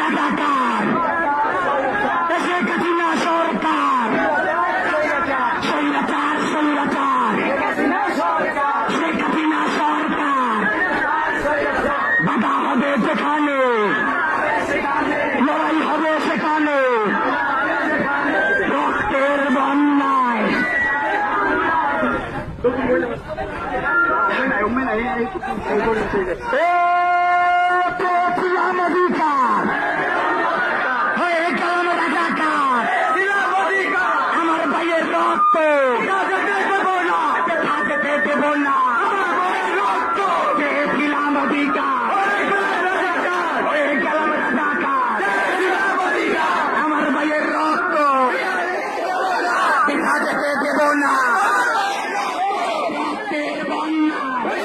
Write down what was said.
রাজাকার, শেখ হাসিনা সরকার, স্বৈরাচার স্বৈরাচার, শেখ হাসিনা সরকার। বাধা হবে যেখানে, লড়াই হবে সেখানে, রক্তের বন্যায়। পেয়েছিলাম অধিকার,